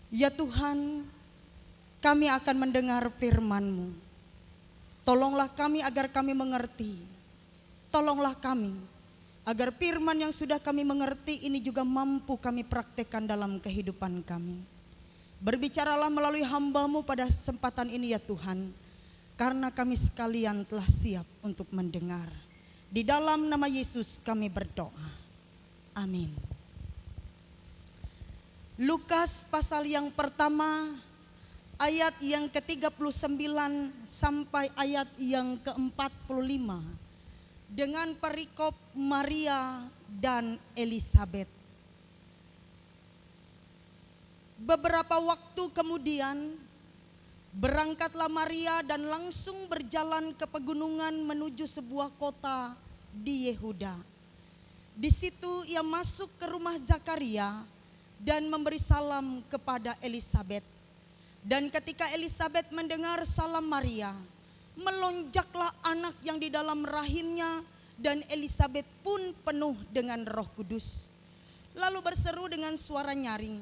Ya Tuhan, kami akan mendengar firman-Mu. Tolonglah kami agar kami mengerti. Tolonglah kami agar firman yang sudah kami mengerti ini juga mampu kami praktekkan dalam kehidupan kami. Berbicaralah melalui hamba-Mu pada kesempatan ini ya Tuhan, karena kami sekalian telah siap untuk mendengar. Di dalam nama Yesus kami berdoa. Amin. Lukas pasal yang pertama ayat yang ke-39 sampai ayat yang ke-45 dengan perikop Maria dan Elisabet. Beberapa waktu kemudian berangkatlah Maria dan langsung berjalan ke pegunungan menuju sebuah kota di Yehuda. Di situ ia masuk ke rumah Zakaria dan memberi salam kepada Elisabet. Dan ketika Elisabet mendengar salam Maria, melonjaklah anak yang di dalam rahimnya, dan Elisabet pun penuh dengan Roh Kudus. Lalu berseru dengan suara nyaring,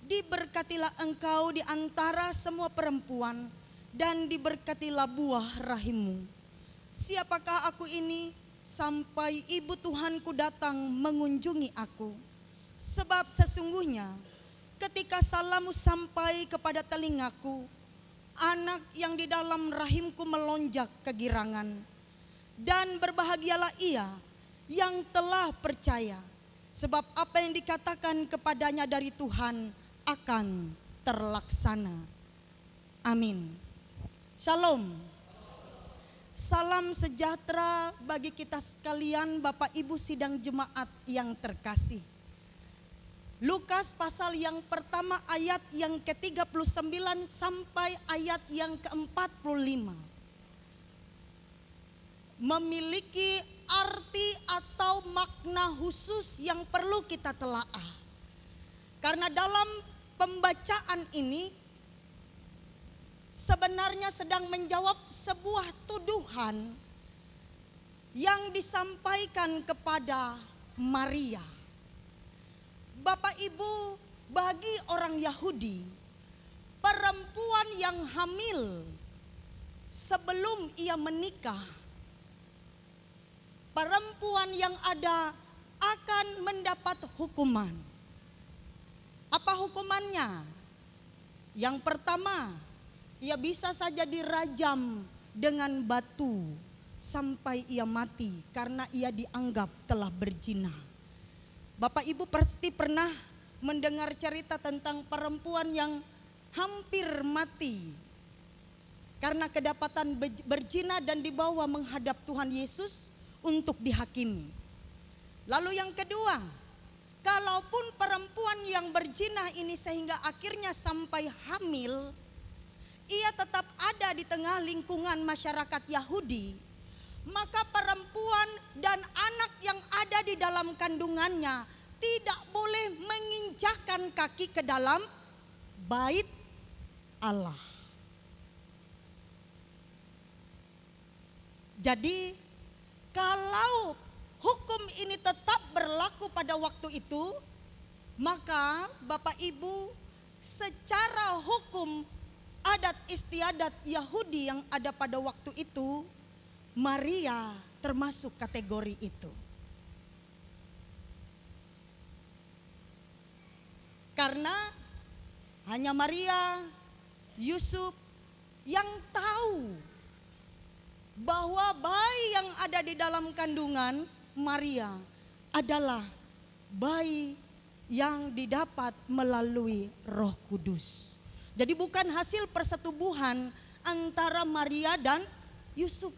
"Diberkatilah engkau di antara semua perempuan, dan diberkatilah buah rahimmu. Siapakah aku ini sampai ibu Tuhanku datang mengunjungi aku? Sebab sesungguhnya ketika salammu sampai kepada telingaku, anak yang di dalam rahimku melonjak kegirangan. Dan berbahagialah ia yang telah percaya, sebab apa yang dikatakan kepadanya dari Tuhan akan terlaksana." Amin. Shalom. Salam sejahtera bagi kita sekalian, Bapak Ibu sidang jemaat yang terkasih. Lukas pasal yang pertama ayat yang ke-39 sampai ayat yang ke-45 memiliki arti atau makna khusus yang perlu kita telaah. Karena dalam pembacaan ini sebenarnya sedang menjawab sebuah tuduhan yang disampaikan kepada Maria. Bapak Ibu, bagi orang Yahudi, perempuan yang hamil sebelum ia menikah, perempuan yang ada akan mendapat hukuman. Apa hukumannya? Yang pertama, ia bisa saja dirajam dengan batu sampai ia mati karena ia dianggap telah berzina. Bapak Ibu pasti pernah mendengar cerita tentang perempuan yang hampir mati karena kedapatan berzina dan dibawa menghadap Tuhan Yesus untuk dihakimi. Lalu yang kedua, kalaupun perempuan yang berzina ini sehingga akhirnya sampai hamil, ia tetap ada di tengah lingkungan masyarakat Yahudi, maka perempuan dan anak yang ada di dalam kandungannya tidak boleh menginjakkan kaki ke dalam bait Allah. Jadi kalau hukum ini tetap berlaku pada waktu itu, maka Bapak Ibu secara hukum adat istiadat Yahudi yang ada pada waktu itu, Maria termasuk kategori itu. Karena hanya Maria, Yusuf yang tahu bahwa bayi yang ada di dalam kandungan Maria adalah bayi yang didapat melalui Roh Kudus. Jadi bukan hasil persetubuhan antara Maria dan Yusuf.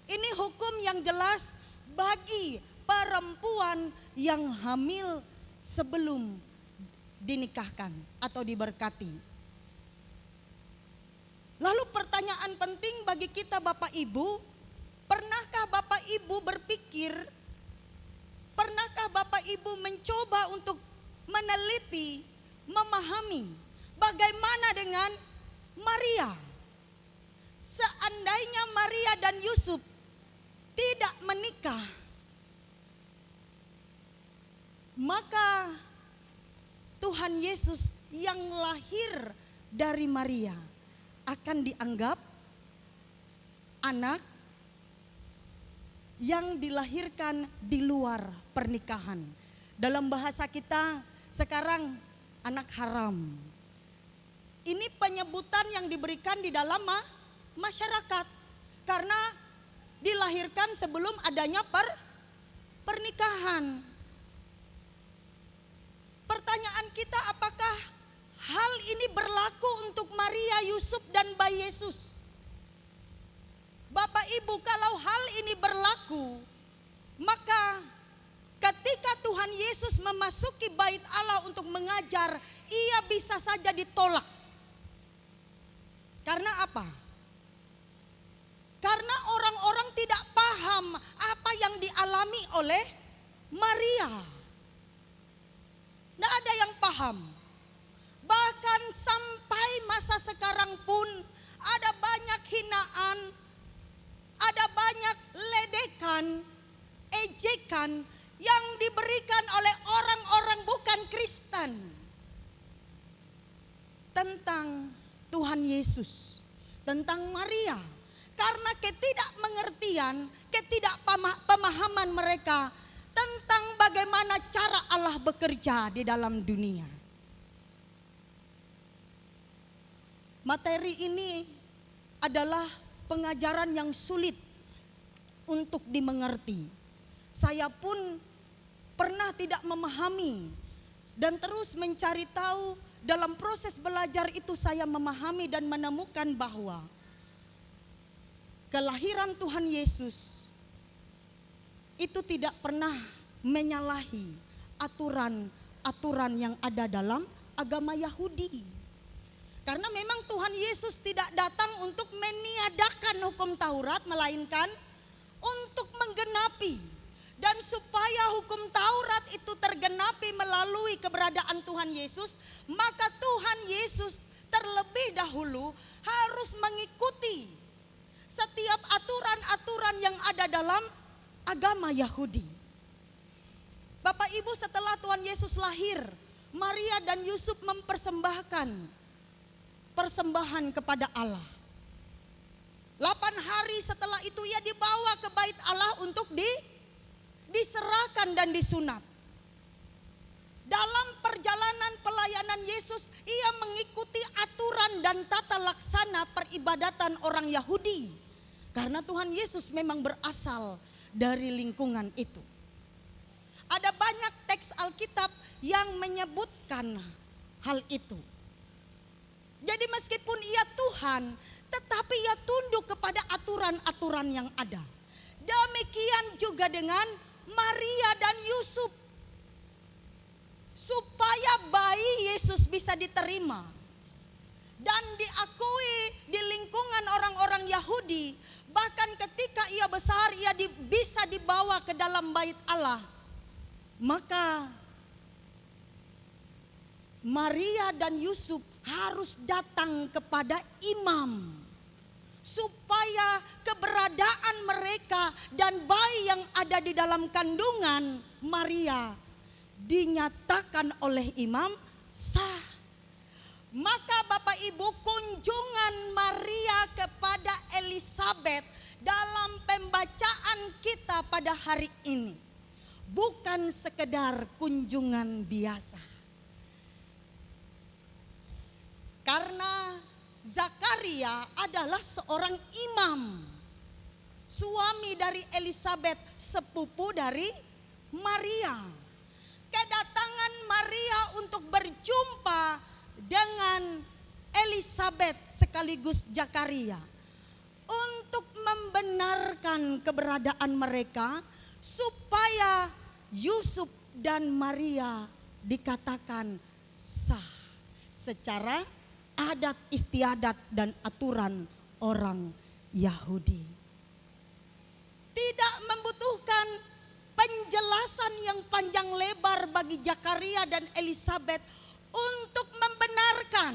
Ini hukum yang jelas bagi perempuan yang hamil sebelum dinikahkan atau diberkati. Lalu pertanyaan penting bagi kita Bapak Ibu, pernahkah Bapak Ibu berpikir, pernahkah Bapak Ibu mencoba untuk meneliti, memahami bagaimana dengan Maria? Seandainya Maria dan Yusuf tidak menikah, maka Tuhan Yesus yang lahir dari Maria akan dianggap anak yang dilahirkan di luar pernikahan. Dalam bahasa kita sekarang anak haram. Ini penyebutan yang diberikan di dalam masyarakat karena dilahirkan sebelum adanya pernikahan. Pertanyaan kita, apakah hal ini berlaku untuk Maria, Yusuf dan bayi Yesus? Bapak Ibu, kalau hal ini berlaku, maka ketika Tuhan Yesus memasuki bait Allah untuk mengajar, ia bisa saja ditolak. Karena apa? Karena orang-orang tidak paham apa yang dialami oleh Maria. Tidak ada yang paham. Bahkan sampai masa sekarang pun ada banyak hinaan, ada banyak ledekan, ejekan yang diberikan oleh orang-orang bukan Kristen tentang Tuhan Yesus, tentang Maria. Karena ketidakmengertian, ketidakpemahaman mereka tentang bagaimana cara Allah bekerja di dalam dunia. Materi ini adalah pengajaran yang sulit untuk dimengerti. Saya pun pernah tidak memahami dan terus mencari tahu. Dalam proses belajar itu saya memahami dan menemukan bahwa kelahiran Tuhan Yesus itu tidak pernah menyalahi aturan-aturan yang ada dalam agama Yahudi. Karena memang Tuhan Yesus tidak datang untuk meniadakan hukum Taurat, melainkan untuk menggenapi. Dan supaya hukum Taurat itu tergenapi melalui keberadaan Tuhan Yesus, maka Tuhan Yesus terlebih dahulu harus mengikuti setiap aturan-aturan yang ada dalam agama Yahudi. Bapak Ibu, setelah Tuhan Yesus lahir, Maria dan Yusuf mempersembahkan persembahan kepada Allah. 8 hari setelah itu ia dibawa ke bait Allah untuk diserahkan dan disunat. Dalam perjalanan pelayanan Yesus, ia mengikuti aturan dan tata laksana peribadatan orang Yahudi. Karena Tuhan Yesus memang berasal dari lingkungan itu. Ada banyak teks Alkitab yang menyebutkan hal itu. Jadi meskipun ia Tuhan, tetapi ia tunduk kepada aturan-aturan yang ada. Demikian juga dengan Maria dan Yusuf. Supaya bayi Yesus bisa diterima dan diakui di lingkungan orang-orang Yahudi, bahkan ketika ia besar ia bisa dibawa ke dalam bait Allah, maka Maria dan Yusuf harus datang kepada imam supaya keberadaan mereka dan bayi yang ada di dalam kandungan Maria dinyatakan oleh imam sah. Maka Bapak Ibu, kunjungan Maria kepada Elizabeth dalam pembacaan kita pada hari ini bukan sekedar kunjungan biasa. Karena Zakaria adalah seorang imam, suami dari Elizabeth, sepupu dari Maria. Kedatangan Maria untuk berjumpa dengan Elizabeth sekaligus Zakaria untuk membenarkan keberadaan mereka supaya Yusuf dan Maria dikatakan sah secara adat istiadat dan aturan orang Yahudi. Tidak membutuhkan penjelasan yang panjang lebar bagi Zakaria dan Elizabeth untuk membenarkan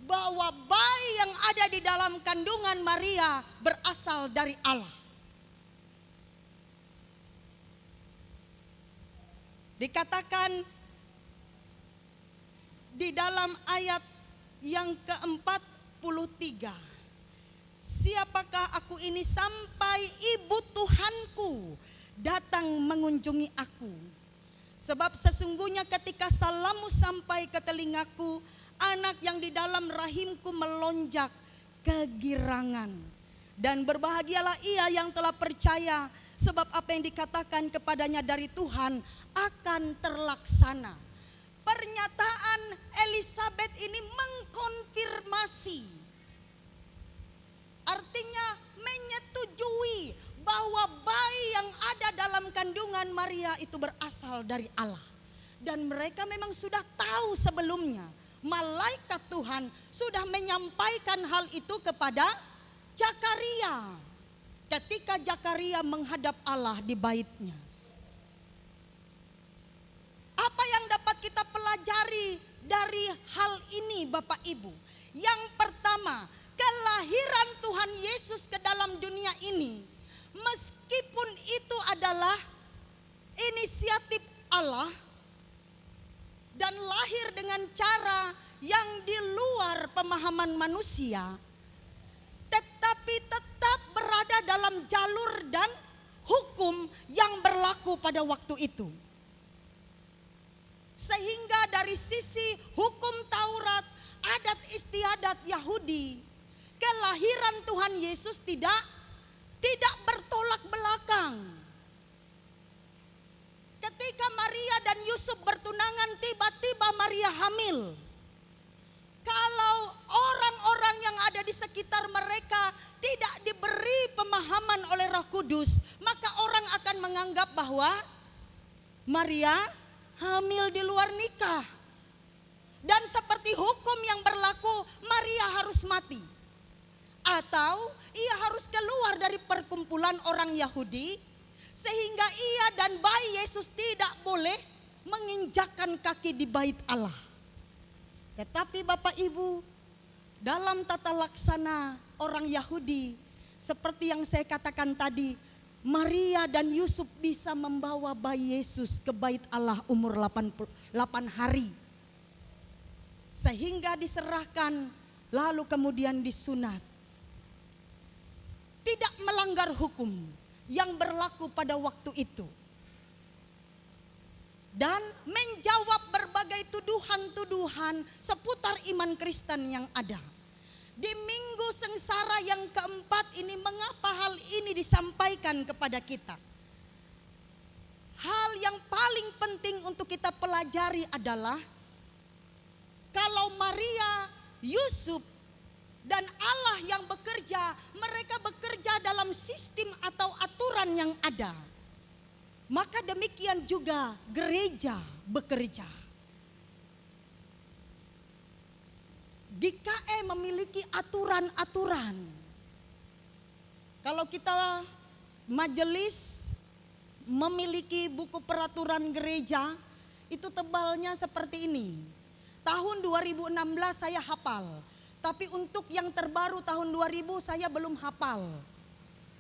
bahwa bayi yang ada di dalam kandungan Maria berasal dari Allah. Dikatakan di dalam ayat yang ke-43. Siapakah aku ini sampai ibu Tuhanku datang mengunjungi aku? Sebab sesungguhnya ketika salammu sampai ke telingaku, anak yang di dalam rahimku melonjak kegirangan. Dan berbahagialah ia yang telah percaya, sebab apa yang dikatakan kepadanya dari Tuhan akan terlaksana. Pernyataan Elisabet ini mengkonfirmasi, artinya menyetujui bahwa bayi yang ada dalam kandungan Maria itu berasal dari Allah. Dan mereka memang sudah tahu sebelumnya, malaikat Tuhan sudah menyampaikan hal itu kepada Zakaria ketika Zakaria menghadap Allah di baitnya. Apa yang dapat kita pelajari dari hal ini Bapak Ibu? Yang pertama, kelahiran Tuhan Yesus ke dalam dunia ini, meskipun itu adalah inisiatif Allah dan lahir dengan cara yang di luar pemahaman manusia, tetapi tetap berada dalam jalur dan hukum yang berlaku pada waktu itu. Sehingga dari sisi hukum Taurat, adat istiadat Yahudi, kelahiran Tuhan Yesus tidak bertolak belakang. Ketika Maria dan Yusuf bertunangan, tiba-tiba Maria hamil. Kalau orang-orang yang ada di sekitar mereka tidak diberi pemahaman oleh Roh Kudus, maka orang akan menganggap bahwa Maria hamil di luar nikah. Dan seperti hukum yang berlaku, Maria harus mati. Atau ia harus keluar dari perkumpulan orang Yahudi, sehingga ia dan bayi Yesus tidak boleh menginjakkan kaki di bait Allah. Tetapi Bapak Ibu, dalam tata laksana orang Yahudi, seperti yang saya katakan tadi, Maria dan Yusuf bisa membawa bayi Yesus ke bait Allah umur 8 hari. Sehingga diserahkan, lalu kemudian disunat. Tidak melanggar hukum yang berlaku pada waktu itu. Dan menjawab berbagai tuduhan-tuduhan seputar iman Kristen yang ada. Di minggu sengsara yang keempat ini, mengapa hal ini disampaikan kepada kita? Hal yang paling penting untuk kita pelajari adalah kalau Maria, Yusuf, dan Allah yang bekerja, mereka bekerja dalam sistem atau aturan yang ada. Maka demikian juga gereja bekerja. GKE memiliki aturan-aturan. Kalau kita majelis memiliki buku peraturan gereja, itu tebalnya seperti ini. Tahun 2016 saya hafal, tapi untuk yang terbaru tahun 2000 saya belum hafal.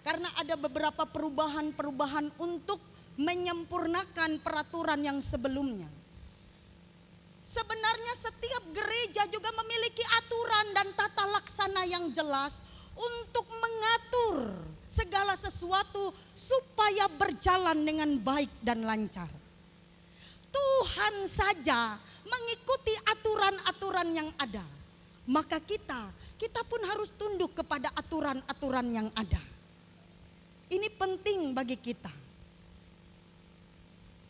Karena ada beberapa perubahan-perubahan untuk menyempurnakan peraturan yang sebelumnya. Sebenarnya setiap gereja juga memiliki aturan dan tata laksana yang jelas untuk mengatur segala sesuatu supaya berjalan dengan baik dan lancar. Tuhan saja mengikuti aturan-aturan yang ada. Maka kita pun harus tunduk kepada aturan-aturan yang ada. Ini penting bagi kita.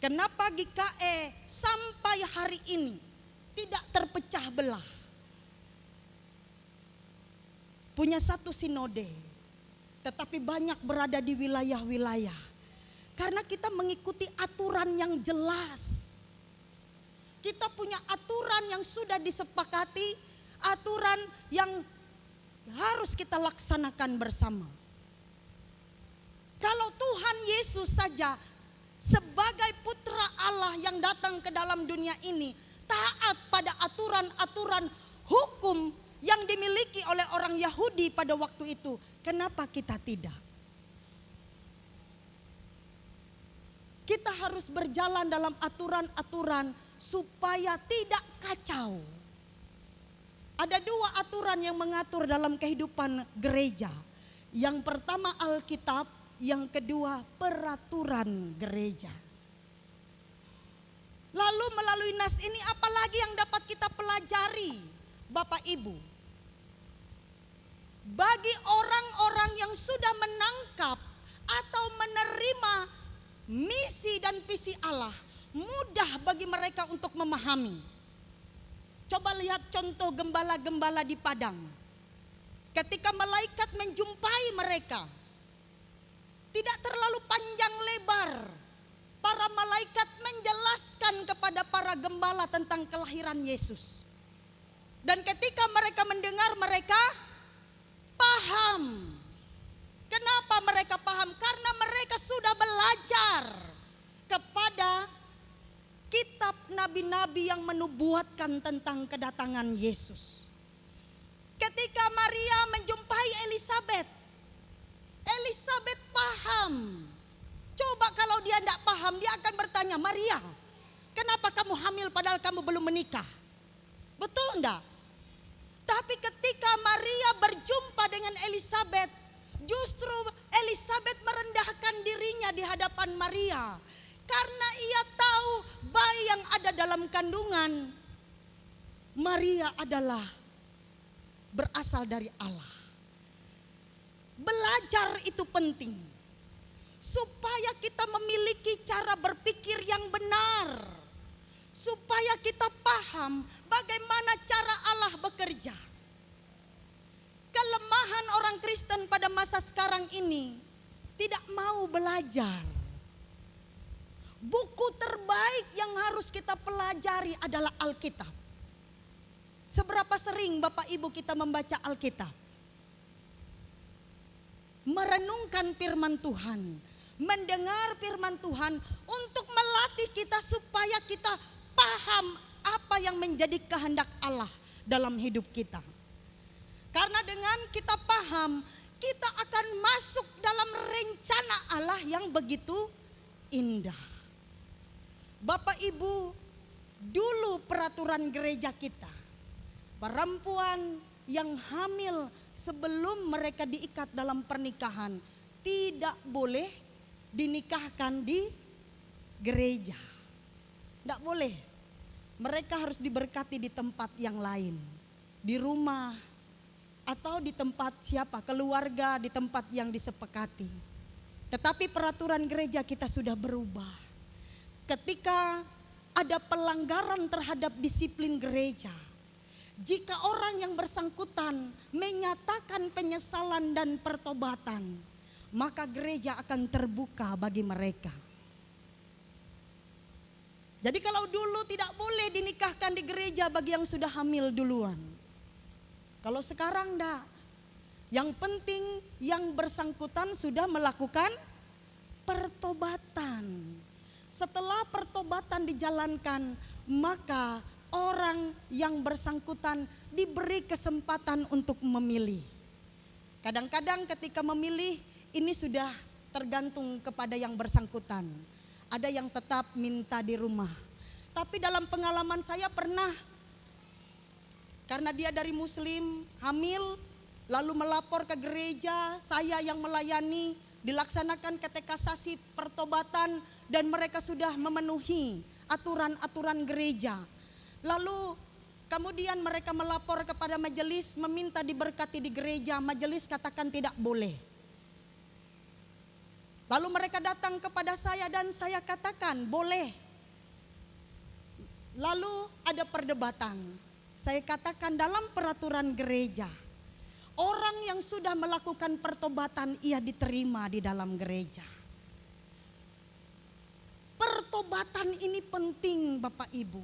Kenapa GKE sampai hari ini tidak terpecah belah? Punya satu sinode, tetapi banyak berada di wilayah-wilayah. Karena kita mengikuti aturan yang jelas. Kita punya aturan yang sudah disepakati, aturan yang harus kita laksanakan bersama. Kalau Tuhan Yesus saja sebagai putra Allah yang datang ke dalam dunia ini taat pada aturan-aturan hukum yang dimiliki oleh orang Yahudi pada waktu itu, kenapa kita tidak? Kita harus berjalan dalam aturan-aturan supaya tidak kacau. Ada dua aturan yang mengatur dalam kehidupan gereja. Yang pertama Alkitab, yang kedua peraturan gereja. Lalu melalui nas ini apalagi yang dapat kita pelajari, Bapak Ibu? Bagi orang-orang yang sudah menangkap atau menerima misi dan visi Allah, mudah bagi mereka untuk memahami. Coba lihat contoh gembala-gembala di padang. Ketika malaikat menjumpai mereka, tidak terlalu panjang lebar, para malaikat menjelaskan kepada para gembala tentang kelahiran Yesus. Dan ketika mereka mendengar, mereka paham. Kenapa mereka paham? Karena mereka sudah belajar kepada kitab nabi-nabi yang menubuatkan tentang kedatangan Yesus. Ketika Maria menjumpai Elizabeth, Elizabeth paham. Coba kalau dia tidak paham, dia akan bertanya, Maria, kenapa kamu hamil padahal kamu belum menikah? Betul enggak? Tapi ketika Maria berjumpa dengan Elizabeth, justru Elizabeth merendahkan dirinya di hadapan Maria. Karena ia tahu bayi yang ada dalam kandungan Maria adalah berasal dari Allah. Belajar itu penting. Supaya kita memiliki cara berpikir yang benar. Supaya kita paham bagaimana cara Allah bekerja. Kelemahan orang Kristen pada masa sekarang ini tidak mau belajar. Buku terbaik yang harus kita pelajari adalah Alkitab. Seberapa sering Bapak Ibu kita membaca Alkitab? Merenungkan firman Tuhan, mendengar firman Tuhan untuk melatih kita supaya kita paham apa yang menjadi kehendak Allah dalam hidup kita. Karena dengan kita paham, kita akan masuk dalam rencana Allah yang begitu indah. Bapak Ibu, dulu peraturan gereja kita, perempuan yang hamil sebelum mereka diikat dalam pernikahan tidak boleh dinikahkan di gereja. Tidak boleh. Mereka harus diberkati di tempat yang lain. Di rumah atau di tempat siapa, keluarga, di tempat yang disepakati. Tetapi peraturan gereja kita sudah berubah. Ketika ada pelanggaran terhadap disiplin gereja, jika orang yang bersangkutan menyatakan penyesalan dan pertobatan, maka gereja akan terbuka bagi mereka. Jadi kalau dulu tidak boleh dinikahkan di gereja bagi yang sudah hamil duluan. Kalau sekarang enggak. Yang penting yang bersangkutan sudah melakukan pertobatan. Setelah pertobatan dijalankan, maka orang yang bersangkutan diberi kesempatan untuk memilih. Kadang-kadang ketika memilih, ini sudah tergantung kepada yang bersangkutan. Ada yang tetap minta di rumah. Tapi dalam pengalaman saya pernah, karena dia dari Muslim, hamil, lalu melapor ke gereja, saya yang melayani, dilaksanakan katekisasi pertobatan dan mereka sudah memenuhi aturan-aturan gereja. Lalu kemudian mereka melapor kepada majelis meminta diberkati di gereja, majelis katakan tidak boleh. Lalu mereka datang kepada saya dan saya katakan boleh. Lalu ada perdebatan. Saya katakan dalam peraturan gereja, orang yang sudah melakukan pertobatan ia diterima di dalam gereja. Pertobatan ini penting Bapak Ibu.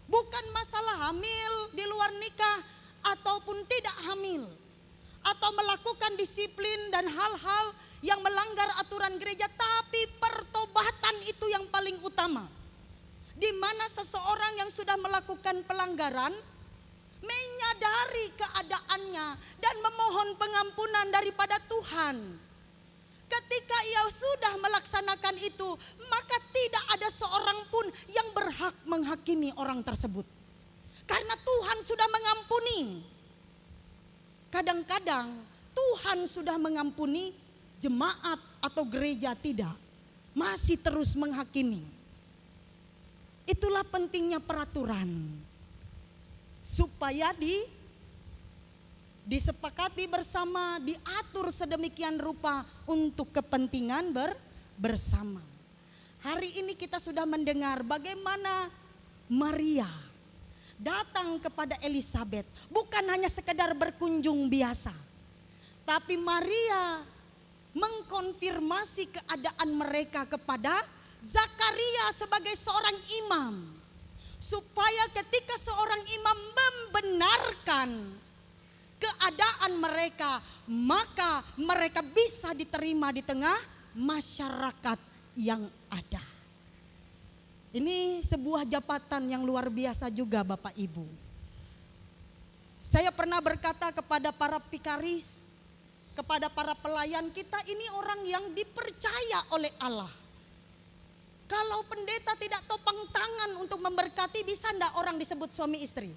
Bukan masalah hamil di luar nikah ataupun tidak hamil. Atau melakukan disiplin dan hal-hal yang melanggar aturan gereja. Tapi pertobatan itu yang paling utama. Di mana seseorang yang sudah melakukan pelanggaran menyadari keadaannya dan memohon pengampunan daripada Tuhan. Ketika ia sudah melaksanakan itu, maka tidak ada seorang pun yang berhak menghakimi orang tersebut. Karena Tuhan sudah mengampuni. Kadang-kadang Tuhan sudah mengampuni, jemaat atau gereja tidak, masih terus menghakimi. Itulah pentingnya peraturan, supaya disepakati bersama, diatur sedemikian rupa untuk kepentingan bersama. Hari ini kita sudah mendengar bagaimana Maria datang kepada Elisabet, bukan hanya sekedar berkunjung biasa, tapi Maria mengkonfirmasi keadaan mereka kepada Zakaria sebagai seorang imam, supaya ketika seorang imam membenarkan keadaan mereka, maka mereka bisa diterima di tengah masyarakat yang ada. Ini sebuah jabatan yang luar biasa juga Bapak Ibu. Saya pernah berkata kepada para pikaris, kepada para pelayan, kita ini orang yang dipercaya oleh Allah. Kalau pendeta tidak topang tangan untuk memberkati, bisa enggak orang disebut suami istri?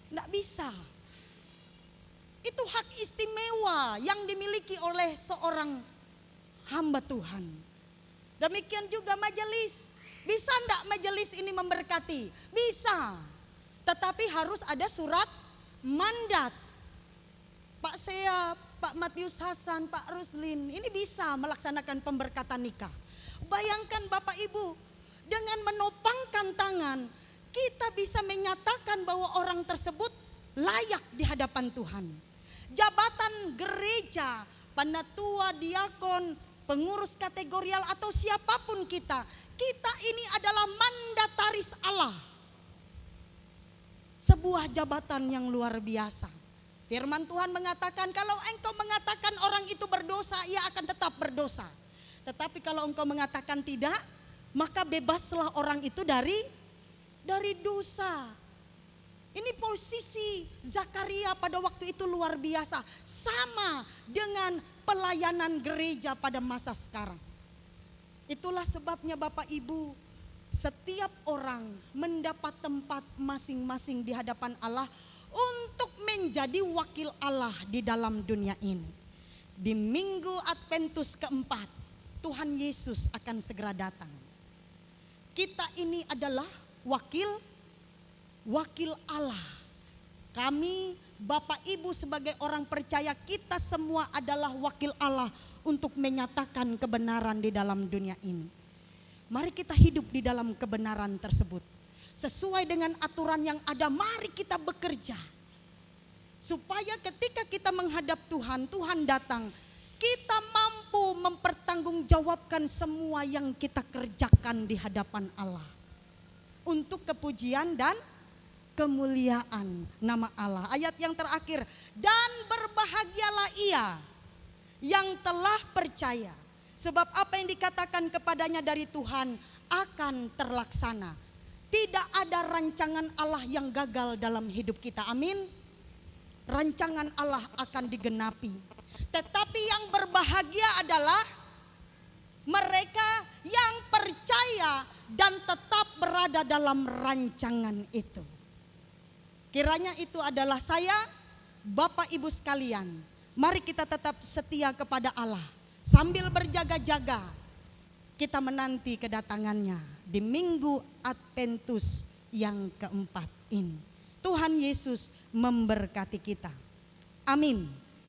Enggak bisa. Itu hak istimewa yang dimiliki oleh seorang hamba Tuhan. Demikian juga majelis. Bisa enggak majelis ini memberkati? Bisa. Tetapi harus ada surat mandat. Pak Sea, Pak Matius Hasan, Pak Ruslin, ini bisa melaksanakan pemberkatan nikah. Bayangkan Bapak Ibu, dengan menopangkan tangan, kita bisa menyatakan bahwa orang tersebut layak di hadapan Tuhan. Jabatan gereja, penatua, diakon, pengurus kategorial atau siapapun kita ini adalah mandataris Allah. Sebuah jabatan yang luar biasa. Firman Tuhan mengatakan, kalau engkau mengatakan orang itu berdosa, ia akan tetap berdosa. Tetapi kalau engkau mengatakan tidak, maka bebaslah orang itu dari dosa. Ini posisi Zakaria pada waktu itu luar biasa. Sama dengan pelayanan gereja pada masa sekarang. Itulah sebabnya Bapak Ibu, setiap orang mendapat tempat masing-masing di hadapan Allah untuk menjadi wakil Allah di dalam dunia ini. Di minggu Adventus keempat, Tuhan Yesus akan segera datang. Kita ini adalah wakil Allah. Kami Bapak Ibu sebagai orang percaya, kita semua adalah wakil Allah untuk menyatakan kebenaran di dalam dunia ini. Mari kita hidup di dalam kebenaran tersebut. Sesuai dengan aturan yang ada, mari kita bekerja. Supaya ketika kita menghadap Tuhan, Tuhan datang, kita mampu mempertanggungjawabkan semua yang kita kerjakan di hadapan Allah. Untuk kepujian dan kemuliaan nama Allah. Ayat yang terakhir, dan berbahagialah ia yang telah percaya, sebab apa yang dikatakan kepadanya dari Tuhan akan terlaksana. Tidak ada rancangan Allah yang gagal dalam hidup kita. Amin. Rancangan Allah akan digenapi. Tetapi yang berbahagia adalah mereka yang percaya dan tetap berada dalam rancangan itu. Kiranya itu adalah saya, Bapak Ibu sekalian. Mari kita tetap setia kepada Allah. Sambil berjaga-jaga, kita menanti kedatangannya di minggu Adventus yang keempat ini. Tuhan Yesus memberkati kita. Amin.